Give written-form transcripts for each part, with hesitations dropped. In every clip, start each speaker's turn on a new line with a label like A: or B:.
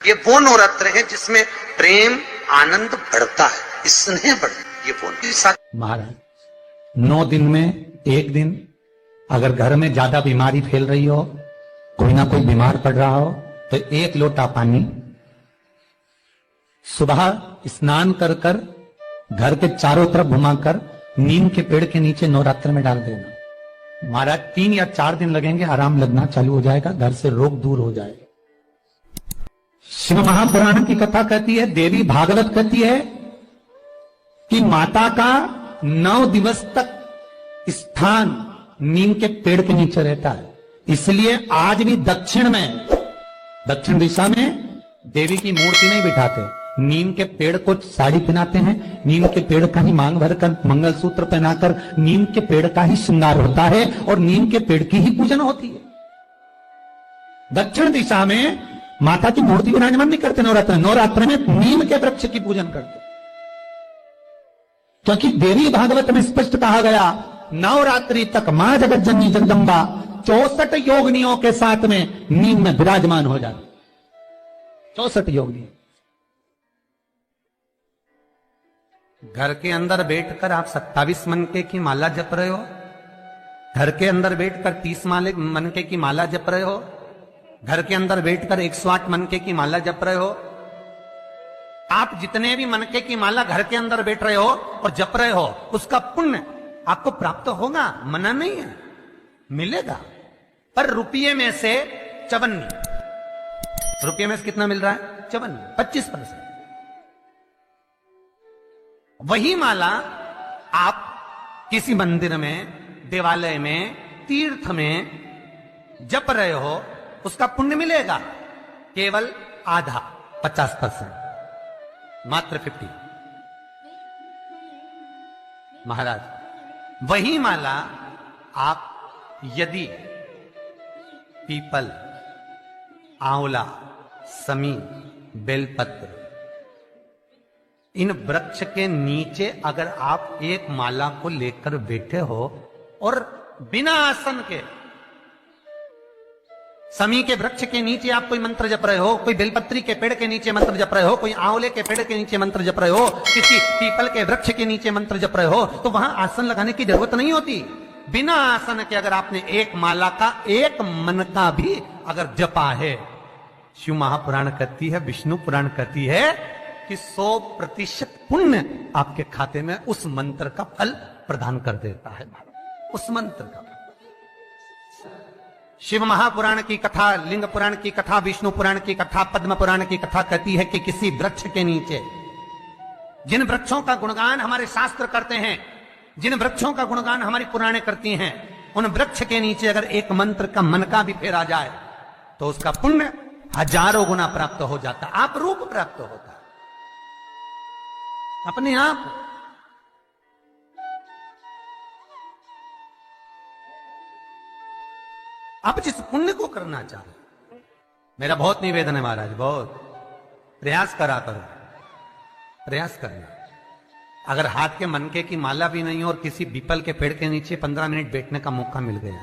A: ये वो नवरात्र है जिसमें प्रेम आनंद बढ़ता है, स्नेह बढ़ता है। ये वो
B: महाराज 9 दिन में एक दिन अगर घर में ज्यादा बीमारी फैल रही हो, कोई ना कोई बीमार पड़ रहा हो, तो 1 लोटा पानी सुबह स्नान कर कर घर के चारों तरफ घुमाकर नीम के पेड़ के नीचे नवरात्र में डाल देना। महाराज 3 या 4 दिन लगेंगे, आराम लगना चालू हो जाएगा, घर से रोग दूर हो जाएगा। शिव महापुराण की कथा कहती है, देवी भागवत कहती है कि माता का 9 दिवस तक स्थान नीम के पेड़ के नीचे रहता है। इसलिए आज भी दक्षिण दिशा में देवी की मूर्ति नहीं बिठाते, नीम के पेड़ को साड़ी पहनाते हैं, नीम के पेड़ का ही मांग भरकर मंगलसूत्र पहनाकर नीम के पेड़ का ही श्रृंगार होता है और नीम के पेड़ की ही पूजन होती है। दक्षिण दिशा में माता की मूर्ति विराजमान नहीं करते नवरात्र में नीम के वृक्ष की पूजन करते, क्योंकि देवी भागवत में स्पष्ट कहा गया, नवरात्रि तक मां जगत जननी जगदम्बा 64 योगिनियों के साथ में नीम में विराजमान हो जाती। 64 योगिनी। घर के अंदर बैठकर आप 27 मनके की माला जप रहे हो, घर के अंदर बैठकर 30 मनके की माला जप रहे हो, घर के अंदर बैठकर 108 मनके की माला जप रहे हो। आप जितने भी मनके की माला घर के अंदर बैठ रहे हो और जप रहे हो, उसका पुण्य आपको प्राप्त होगा, मना नहीं है, मिलेगा। पर रुपये में से 54, रुपये में से कितना मिल रहा है? 54, 25%। वही माला आप किसी मंदिर में, देवालय में, तीर्थ में जप रहे हो, उसका पुण्य मिलेगा केवल आधा, 50%, मात्र 50। महाराज वही माला आप यदि पीपल, आंवला, समी, बेलपत्र, इन वृक्ष के नीचे अगर आप एक माला को लेकर बैठे हो और बिना आसन के, समी के वृक्ष के नीचे आप कोई मंत्र जप रहे हो, कोई बेलपत्री के पेड़ के नीचे मंत्र जप रहे हो, कोई आंवले के पेड़ के नीचे मंत्र जप रहे हो, किसी पीपल के वृक्ष के नीचे मंत्र जप रहे हो, तो वहां आसन लगाने की जरूरत नहीं होती। बिना आसन के अगर आपने एक माला का एक मन का भी अगर जपा है, शिव महापुराण कहती है, विष्णु पुराण कहती है कि 100% पुण्य आपके खाते में उस मंत्र का फल प्रदान कर देता है। उस मंत्र का शिव महापुराण की कथा, लिंग पुराण की कथा, विष्णु पुराण की कथा, पद्म पुराण की कथा कहती है कि किसी वृक्ष के नीचे, जिन वृक्षों का गुणगान हमारे शास्त्र करते हैं, जिन वृक्षों का गुणगान हमारी पुराणे करती हैं, उन वृक्ष के नीचे अगर एक मंत्र का मन का भी फेरा जाए तो उसका पुण्य हजारों गुना प्राप्त हो जाता, आप रूप प्राप्त होता अपने आप। आप जिस पुण्य को करना चाहो, मेरा बहुत निवेदन है महाराज, बहुत प्रयास करा करो, प्रयास करना। अगर हाथ के मनके की माला भी नहीं हो और किसी पीपल के पेड़ के नीचे 15 मिनट बैठने का मौका मिल गया,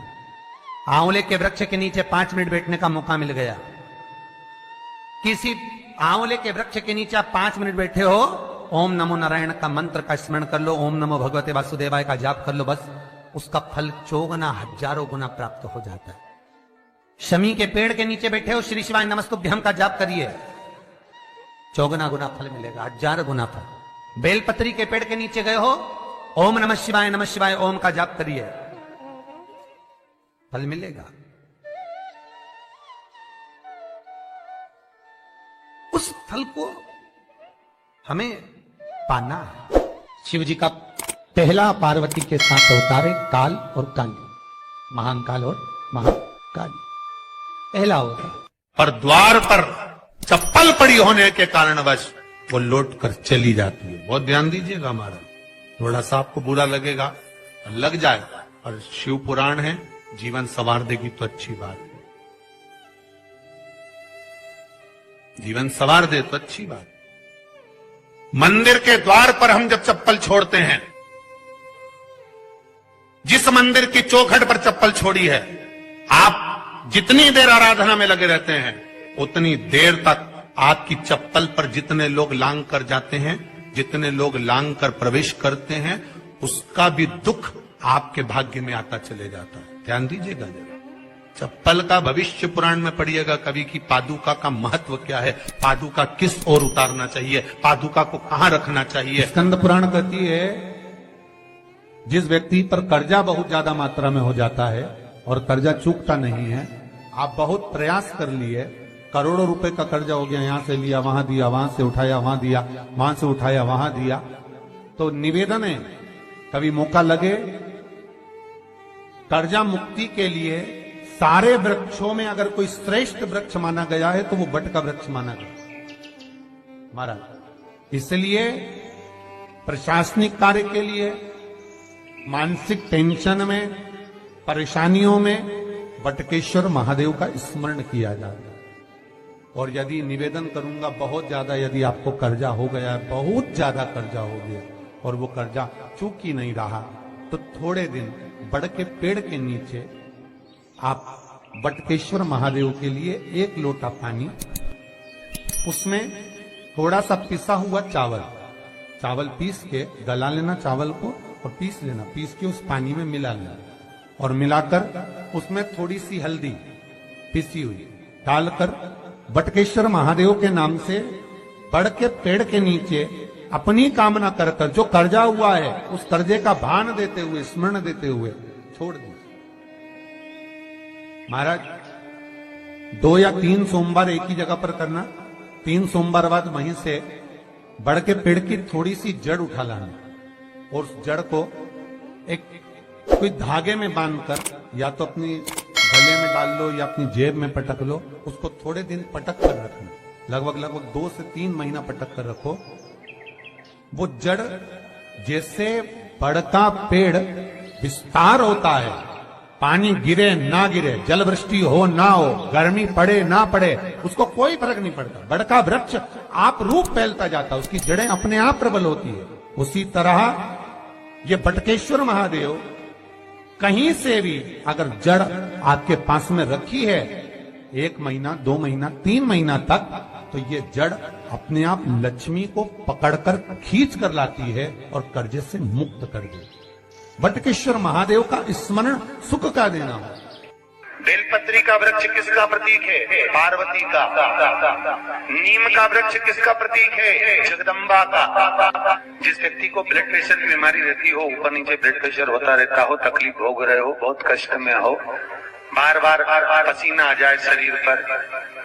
B: आंवले के वृक्ष के नीचे 5 मिनट बैठने का मौका मिल गया, किसी आंवले के वृक्ष के नीचे आप 5 मिनट बैठे हो, ओम नमो नारायण का मंत्र का स्मरण कर लो, ओम नमो भगवते वासुदेवाय का जाप कर लो, बस उसका फल 4 गुना, हजारों गुना प्राप्त हो जाता है। शमी के पेड़ के नीचे बैठे हो, श्री शिवाय नमस्तुभ्यम का जाप करिए, 4 गुना फल मिलेगा, 1000 गुना फल। बेलपत्री के पेड़ के नीचे गए हो, ओम नमः शिवाय ओम का जाप करिए, फल मिलेगा। उस फल को हमें पाना है। शिव जी का पहला पार्वती के साथ अवतार है काल और काली, महान काल और महाकाली, पहला होता।
C: पर द्वार पर चप्पल पड़ी होने के कारणवश वो लौट कर चली जाती है। बहुत ध्यान दीजिएगा महाराज, थोड़ा सा आपको बुरा लगेगा, लग जाएगा, और शिव पुराण है, जीवन संवार देगी तो अच्छी बात है, जीवन संवार दे तो अच्छी बात। मंदिर के द्वार पर हम जब चप्पल छोड़ते हैं, जिस मंदिर की चौखट पर चप्पल छोड़ी है, आप जितनी देर आराधना में लगे रहते हैं उतनी देर तक आपकी चप्पल पर जितने लोग लांग कर जाते हैं, जितने लोग लांग कर प्रवेश करते हैं, उसका भी दुख आपके भाग्य में आता चले जाता है। ध्यान दीजिएगा जरा। चप्पल का भविष्य पुराण में पढ़िएगा कभी कि पादुका का महत्व क्या है, पादुका किस ओर उतारना चाहिए, पादुका को कहां रखना चाहिए।
B: स्कंद पुराण कहती है जिस व्यक्ति पर कर्जा बहुत ज्यादा मात्रा में हो जाता है और कर्जा चूकता नहीं है, आप बहुत प्रयास कर लिए, करोड़ों रुपए का कर्जा हो गया, यहां से लिया वहां दिया, वहां से उठाया वहां दिया, वहां से उठाया वहां दिया, तो निवेदन है कभी मौका लगे कर्जा मुक्ति के लिए सारे वृक्षों में अगर कोई श्रेष्ठ वृक्ष माना गया है तो वो बट का वृक्ष माना गया महाराज। इसलिए प्रशासनिक कार्य के लिए, मानसिक टेंशन में, परेशानियों में बटकेश्वर महादेव का स्मरण किया जाता है। और यदि निवेदन करूंगा बहुत ज्यादा, यदि आपको कर्जा हो गया, बहुत ज्यादा कर्जा हो गया और वो कर्जा चूक ही नहीं रहा, तो थोड़े दिन बड़ के पेड़ के नीचे आप बटकेश्वर महादेव के लिए 1 लोटा पानी, उसमें थोड़ा सा पिसा हुआ चावल पीस के गला लेना, चावल को और पीस लेना, पीस के उस पानी में मिला लेना और मिलाकर उसमें थोड़ी सी हल्दी पिसी हुई डालकर बटकेश्वर महादेव के नाम से बड़ के पेड़ के नीचे अपनी कामना कर जो कर्जा हुआ है उस कर्जे का भान देते हुए, स्मरण देते हुए छोड़ दीजिए। महाराज 2 या 3 सोमवार एक ही जगह पर करना, 3 सोमवार बाद वहीं से बड़ के पेड़ की थोड़ी सी जड़ उठा लाना और उस जड़ को एक कोई धागे में बांधकर या तो अपनी गले में डाल लो या अपनी जेब में पटक लो, उसको थोड़े दिन पटक कर रखना, लगभग 2 से 3 महीना पटक कर रखो। वो जड़ जैसे बड़ का पेड़ विस्तार होता है, पानी गिरे ना गिरे, जल वृष्टि हो ना हो, गर्मी पड़े ना पड़े, उसको कोई फर्क नहीं पड़ता। बड़ का वृक्ष आप रूप फैलता जाता, उसकी जड़ें अपने आप प्रबल होती है। उसी तरह ये बटकेश्वर महादेव कहीं से भी अगर जड़ आपके पास में रखी है 1 महीना, 2 महीना, 3 महीना तक, तो ये जड़ अपने आप लक्ष्मी को पकड़कर खींच कर लाती है और कर्जे से मुक्त कर देती है। बटकेश्वर महादेव का स्मरण सुख का देना हो।
D: बेलपत्री का वृक्ष किसका प्रतीक है? पार्वती का। नीम का वृक्ष किसका प्रतीक है? जगदम्बा का। जिस व्यक्ति को ब्लड प्रेशर की बीमारी रहती हो, ऊपर नीचे ब्लड प्रेशर होता रहता हो, तकलीफ भोग रहे हो, बहुत कष्ट में हो, बार बार पसीना आ जाए शरीर पर,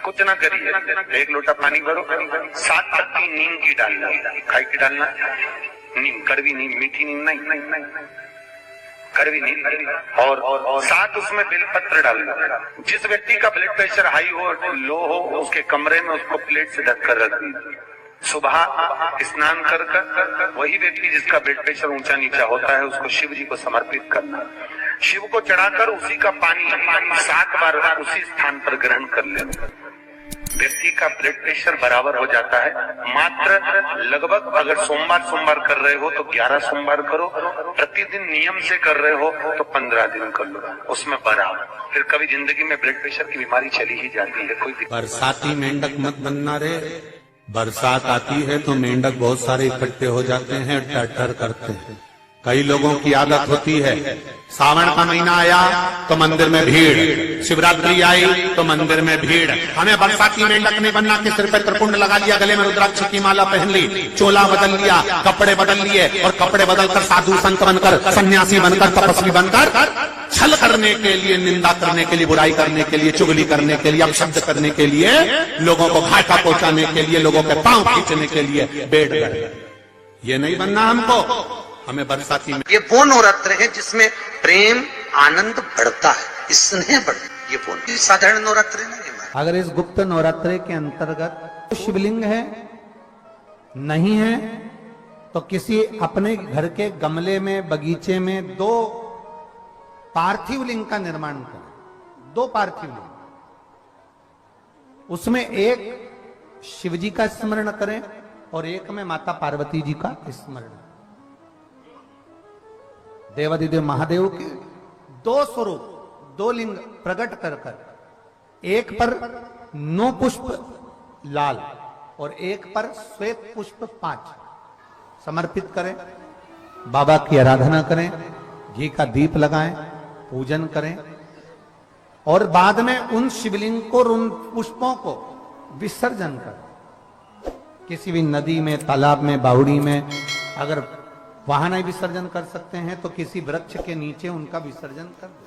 D: कुछ ना करिए, 1 लोटा पानी भरो, 7 पत्ती नीम की डालना, खाई की डालना, नीम, कड़वी नीम, मीठी नीम नहीं, कड़वी नीम, और साथ उसमें बेलपत्र डालना। जिस व्यक्ति का ब्लड प्रेशर हाई हो, लो हो, उसके कमरे में उसको प्लेट से ढककर रख दीजिए। सुबह स्नान कर वही व्यक्ति जिसका ब्लड प्रेशर ऊंचा नीचा होता है, उसको शिव जी को समर्पित करना। शिव को चढ़ाकर उसी का पानी 7 बार उसी स्थान पर ग्रहण कर लेना। व्यक्ति का ब्लड प्रेशर बराबर हो जाता है। मात्र लगभग अगर सोमवार कर रहे हो तो 11 सोमवार करो, प्रतिदिन नियम से कर रहे हो तो 15 दिन कर लो, उसमें बराबर। फिर कभी जिंदगी में ब्लड प्रेशर की बीमारी चली ही जाती है। कोई
C: बरसाती मेंढक मत बनना रे। बरसात आती है तो मेंढक बहुत सारे इकट्ठे हो जाते हैं, टर करते हैं। कई लोगों की आदत होती है, सावन का महीना आया तो मंदिर में भीड़, शिवरात्रि आई तो मंदिर में भीड़। हमें बरसाती मेंढक नहीं बनना कि सिर पे त्रिपुंड लगा लिया, गले में रुद्राक्ष की माला पहन ली, चोला बदल लिया, कपड़े बदल लिए और कपड़े बदलकर साधु संत बनकर, सन्यासी बनकर, तपस्वी बनकर छल करने के लिए, निंदा करने के लिए, बुराई करने के लिए, चुगली करने के लिए, अपशब्द करने के लिए, लोगों को घाटा पहुंचाने के लिए, लोगों के पांव खींचने के लिए बैठ गए। ये नहीं बनना हमको। हमें बरसाती में
A: ये वो नवरात्र है जिसमें प्रेम आनंद बढ़ता है, स्नेह बढ़ता है। ये वो साधारण नवरात्र है नहीं।
B: अगर इस गुप्त नवरात्रे के अंतर्गत शिवलिंग है नहीं है तो किसी अपने घर के गमले में, बगीचे में 2 पार्थिव लिंग का निर्माण करें। 2 पार्थिव लिंग, उसमें एक शिवजी का स्मरण करें और एक में माता पार्वती जी का स्मरण। देवादिदेव महादेव के 2 स्वरूप, 2 लिंग प्रकट कर एक पर 9 पुष्प लाल और एक पर श्वेत पुष्प 5 समर्पित करें, बाबा की आराधना करें, घी का दीप लगाएं, पूजन करें और बाद में उन शिवलिंग को और उन पुष्पों को विसर्जन करें। किसी भी नदी में, तालाब में, बावड़ी में, अगर वहां नहीं विसर्जन कर सकते हैं तो किसी वृक्ष के नीचे उनका विसर्जन कर दो।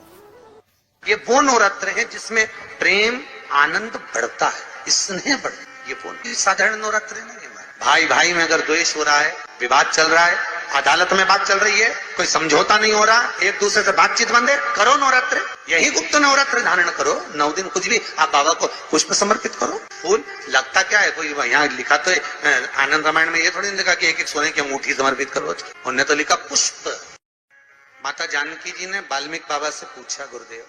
A: ये वो नवरात्र है जिसमें प्रेम आनंद बढ़ता है, स्नेह बढ़ता है। ये वो साधारण नवरात्र नहीं है। भाई भाई में अगर द्वेष हो रहा है, विवाद चल रहा है, अदालत में बात चल रही है, कोई समझौता नहीं हो रहा, एक दूसरे से बातचीत बंद है, करो नवरात्र। यही गुप्त नवरात्र धारण करो। 9 दिन कुछ भी आप बाबा को पुष्प समर्पित करो। फूल लगता क्या है, कोई यहाँ लिखा तो आनंद रामायण में ये थोड़ी लिखा कि एक एक सोने की अंगूठी समर्पित करो। उन्होंने तो लिखा पुष्प। माता जानकी जी ने वाल्मीकि बाबा से पूछा, गुरुदेव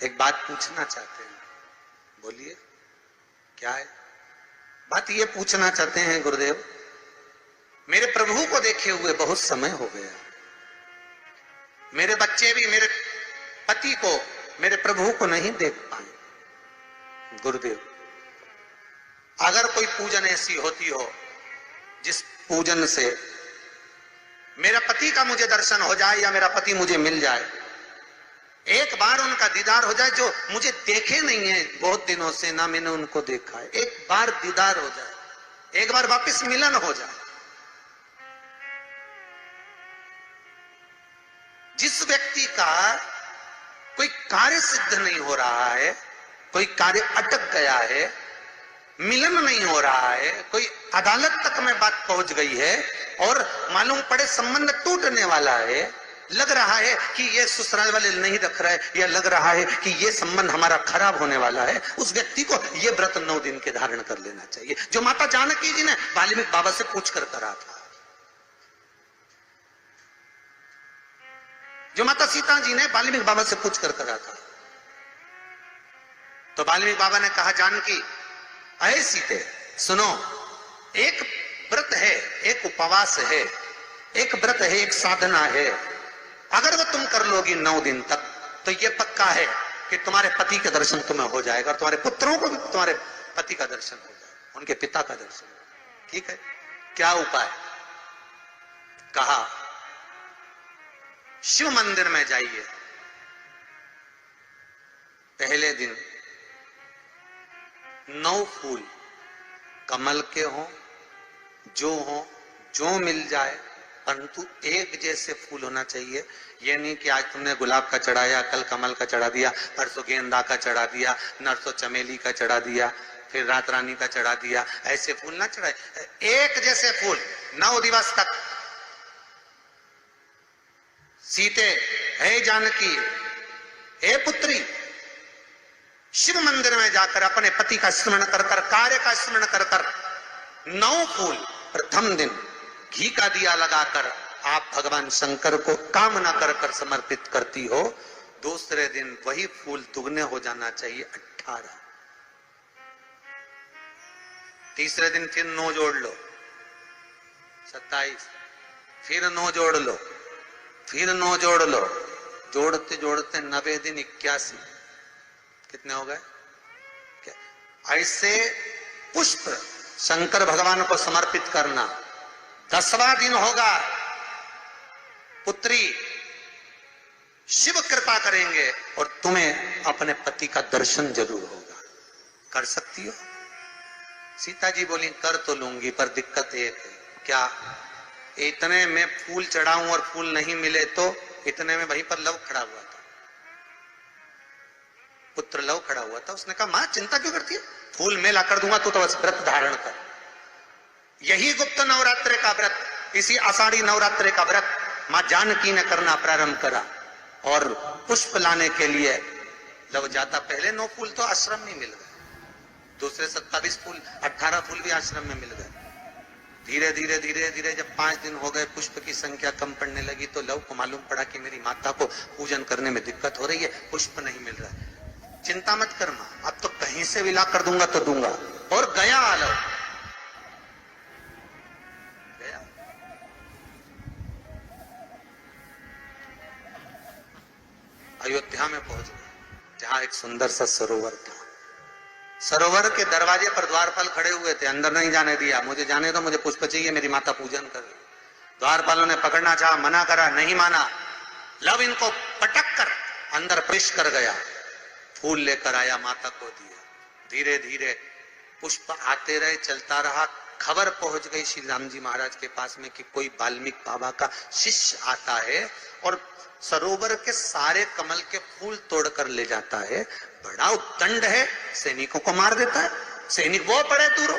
A: एक बात पूछना चाहते हैं। बोलिए क्या है? बात ये पूछना चाहते हैं गुरुदेव, मेरे प्रभु को देखे हुए बहुत समय हो गया, मेरे बच्चे भी मेरे पति को, मेरे प्रभु को नहीं देख पाए। गुरुदेव अगर कोई पूजन ऐसी होती हो जिस पूजन से मेरा पति का मुझे दर्शन हो जाए या मेरा पति मुझे मिल जाए, एक बार उनका दीदार हो जाए, जो मुझे देखे नहीं है बहुत दिनों से, ना मैंने उनको देखा है, एक बार दीदार हो जाए, एक बार वापस मिलन हो जाए। जिस व्यक्ति का कोई कार्य सिद्ध नहीं हो रहा है, कोई कार्य अटक गया है, मिलन नहीं हो रहा है, कोई अदालत तक में बात पहुंच गई है और मालूम पड़े संबंध टूटने वाला है, लग रहा है कि ये ससुराल वाले नहीं रख रहे, या लग रहा है कि ये संबंध हमारा खराब होने वाला है, उस व्यक्ति को ये व्रत 9 दिन के धारण कर लेना चाहिए, जो माता जानकी जी ने वाल्मीकि बाबा से पूछ कर करा था, जो माता सीता जी ने वाल्मीकि बाबा से पूछ कर करा था। तो वाल्मीकि बाबा ने कहा, जानकी अरे सीते सुनो, एक व्रत है, एक उपवास है, एक व्रत है, एक साधना है, अगर वो तुम कर लोगी 9 दिन तक तो ये पक्का है कि तुम्हारे पति के दर्शन तुम्हें हो जाएगा और तुम्हारे पुत्रों को भी तुम्हारे पति का दर्शन हो जाएगा, उनके पिता का दर्शन। ठीक है, क्या उपाय? कहा शिव मंदिर में जाइए, पहले दिन 9 फूल कमल के हों, जो मिल जाए, परंतु एक जैसे फूल होना चाहिए। ये नहीं कि आज तुमने गुलाब का चढ़ाया, कल कमल का चढ़ा दिया, परसों गेंदा का चढ़ा दिया, नरसों चमेली का चढ़ा दिया, फिर रात रानी का चढ़ा दिया, ऐसे फूल ना चढ़ाए। एक जैसे फूल 9 दिवस तक। सीते हे जानकी, हे पुत्री, शिव मंदिर में जाकर अपने पति का स्मरण कर कर, कार्य का स्मरण कर कर 9 फूल प्रथम दिन घी का दिया लगाकर आप भगवान शंकर को कामना कर कर समर्पित करती हो। दूसरे दिन वही फूल दुगने हो जाना चाहिए, 18। तीसरे दिन फिर 9 जोड़ लो, 27, फिर 9 जोड़ लो, फिर 9 जोड़ लो, जोड़ते जोड़ते 90 दिन 81, कितने हो गए? ऐसे पुष्प शंकर भगवान को समर्पित करना। 10वां दिन होगा, पुत्री शिव कृपा करेंगे और तुम्हें अपने पति का दर्शन जरूर होगा। कर सकती हो? सीता जी बोली, कर तो लूंगी, पर दिक्कत एक है। क्या? इतने में फूल चढ़ाऊं और फूल नहीं मिले तो? इतने में वहीं पर लव खड़ा हुआ था, पुत्र लव खड़ा हुआ था। उसने कहा, मां चिंता क्यों करती है, फूल मैं ला कर दूंगा, तो बस व्रत धारण कर। यही गुप्त नवरात्रि का व्रत, इसी आषाढ़ी नवरात्रि का व्रत मां जानकी ने करना प्रारंभ करा और पुष्प लाने के लिए लव जाता। पहले 9 फूल तो आश्रम में मिल गए, दूसरे 27 फूल, 18 फूल भी आश्रम में मिल गए। धीरे धीरे धीरे धीरे जब 5 दिन हो गए, पुष्प की संख्या कम पड़ने लगी, तो लव को मालूम पड़ा कि मेरी माता को पूजन करने में दिक्कत हो रही है, पुष्प नहीं मिल रहा है। चिंता मत कर मां, अब तो कहीं से भी ला कर दूंगा तो दूंगा। और गया लव, गया। अयोध्या में पहुंच गए, जहां एक सुंदर सा सरोवर था। सरोवर के दरवाजे पर द्वारपाल खड़े हुए थे, अंदर नहीं जाने दिया। मुझे जाने दो, मुझे पुष्प चाहिए, मेरी माता पूजन कर रही। द्वारपालों ने पकड़ना चाहा, मना करा, नहीं माना। लव इनको पटक कर अंदर प्रवेश कर गया, फूल लेकर आया, माता को दिया। धीरे धीरे पुष्प आते रहे, चलता रहा। खबर पहुंच गई श्री राम जी महाराज के पास में कि कोई वाल्मीकि बाबा का शिष्य आता है और सरोवर के सारे कमल के फूल तोड़कर ले जाता है। बड़ा उद्दंड है, सैनिकों को मार देता है। सैनिक वो पड़े दूरों।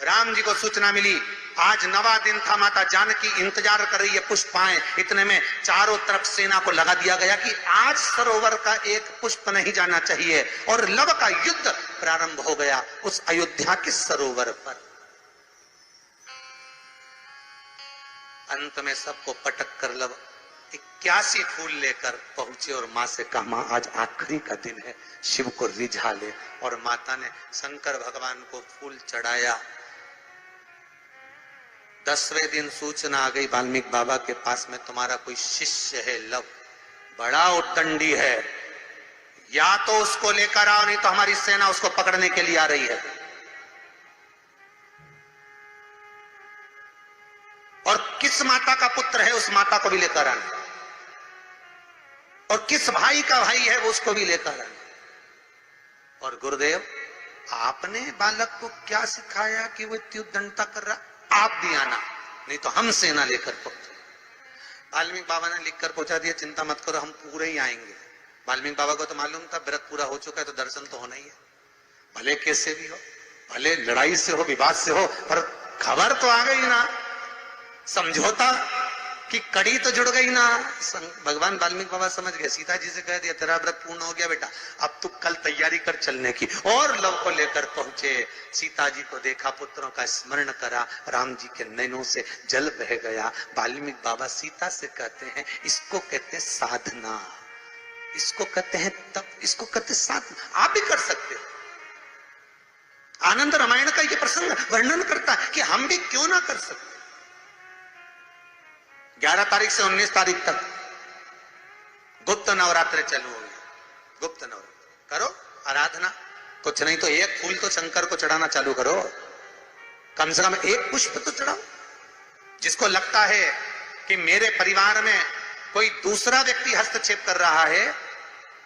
A: राम जी को सूचना मिली, आज 9वां दिन था, माता जानकी इंतजार कर रही है पुष्प आए। इतने में चारों तरफ सेना को लगा दिया गया कि आज सरोवर का एक पुष्प नहीं जाना चाहिए। और लव का युद्ध प्रारंभ हो गया उस अयोध्या के सरोवर पर। अंत में सबको पटक कर लव 81 फूल लेकर पहुंचे और मां से कहा, मां आज आखिरी का दिन है, शिव को रिझा ले। और माता ने शंकर भगवान को फूल चढ़ाया। 10वें दिन सूचना आ गई वाल्मीकि बाबा के पास में, तुम्हारा कोई शिष्य है लव, बड़ा उद्दंडी है, या तो उसको लेकर आओ, नहीं तो हमारी सेना उसको पकड़ने के लिए आ रही है। और किस माता का पुत्र है उस माता को भी लेकर आना, और किस भाई का भाई है वो उसको भी लेकर आना। और गुरुदेव, आपने बालक को क्या सिखाया कि वो इतनी उद्दंडता कर रहा, आप भी आना, नहीं तो हम सेना लेकर पहुंचे। वाल्मीकि बाबा ने लिखकर पहुंचा दिया, चिंता मत करो, हम पूरे ही आएंगे। वाल्मीकि बाबा को तो मालूम था व्रत पूरा हो चुका है तो दर्शन तो होना ही है, भले कैसे भी हो, भले लड़ाई से हो, विवाद से हो, पर खबर तो आ गई ना, समझौता की कड़ी तो जुड़ गई ना। भगवान वाल्मीकि बाबा समझ गए, सीता जी से कह दिया तेरा व्रत पूर्ण हो गया बेटा, अब तू कल तैयारी कर चलने की। और लव को लेकर पहुंचे, सीता जी को देखा, पुत्रों का स्मरण करा, राम जी के नैनों से जल बह गया। वाल्मीकि बाबा सीता से कहते हैं, इसको कहते हैं साधना, इसको कहते हैं तप, इसको कहते हैं साधना। आप भी कर सकते हो। आनंद रामायण का ये प्रसंग वर्णन करता है कि हम भी क्यों ना कर सकते। 11 तारीख से 19 तारीख तक गुप्त नवरात्र चालू हो गए। गुप्त नवरात्र करो, आराधना, कुछ नहीं तो एक फूल तो शंकर को चढ़ाना चालू करो, कम से कम एक पुष्प तो चढ़ाओ। जिसको लगता है कि मेरे परिवार में कोई दूसरा व्यक्ति हस्तक्षेप कर रहा है,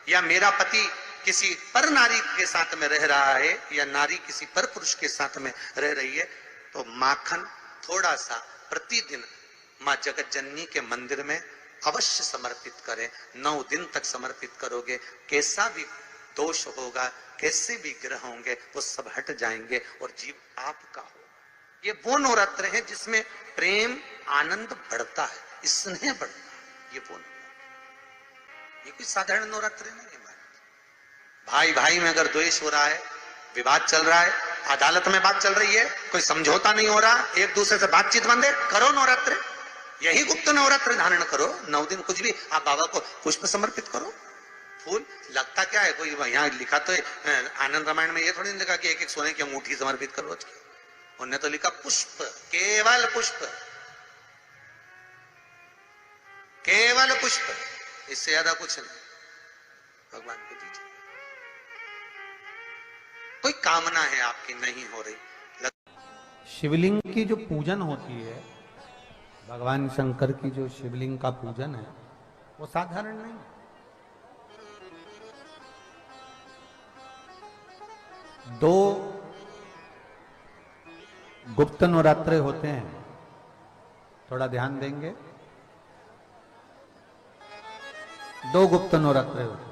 A: या मेरा पति किसी पर नारी के साथ में रह रहा है, या नारी किसी पर पुरुष के साथ में रह रही है, तो माखन थोड़ा सा प्रतिदिन मां जगत जननी के मंदिर में अवश्य समर्पित करें। 9 दिन तक समर्पित करोगे, कैसा भी दोष होगा, कैसे भी ग्रह होंगे, वो सब हट जाएंगे और जीव आपका हो। ये वो नवरात्र है जिसमें प्रेम आनंद बढ़ता है, स्नेह बढ़ता है। ये वो नवरात्र, ये कोई साधारण नवरात्र नहीं है। भाई भाई में अगर द्वेष हो रहा है, विवाद चल रहा है, अदालत में बात चल रही है, कोई समझौता नहीं हो रहा, एक दूसरे से बातचीत बंद है, करो नवरात्र, यही गुप्त नवरात्र धारण करो। 9 दिन कुछ भी, आप बाबा को पुष्प समर्पित करो, फूल। लगता क्या है, कोई यहाँ लिखा तो आनंद रामायण में ये थोड़ी लिखा कि एक एक सोने की अंगूठी समर्पित करो। उन्होंने तो लिखा पुष्प, केवल पुष्प, केवल पुष्प, इससे ज्यादा कुछ नहीं। भगवान को दीजिए। कोई कामना है आपकी नहीं हो रही।
B: शिवलिंग की जो पूजन होती है, भगवान शंकर की जो शिवलिंग का पूजन है, वो साधारण नहीं। दो गुप्त नवरात्रे होते हैं, थोड़ा ध्यान देंगे। 2 गुप्त नवरात्रे होते हैं।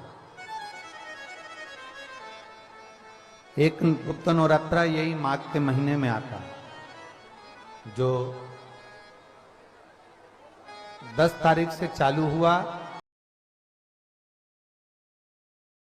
B: एक गुप्त नवरात्रा यही माघ के महीने में आता है, जो 10 तारीख से चालू हुआ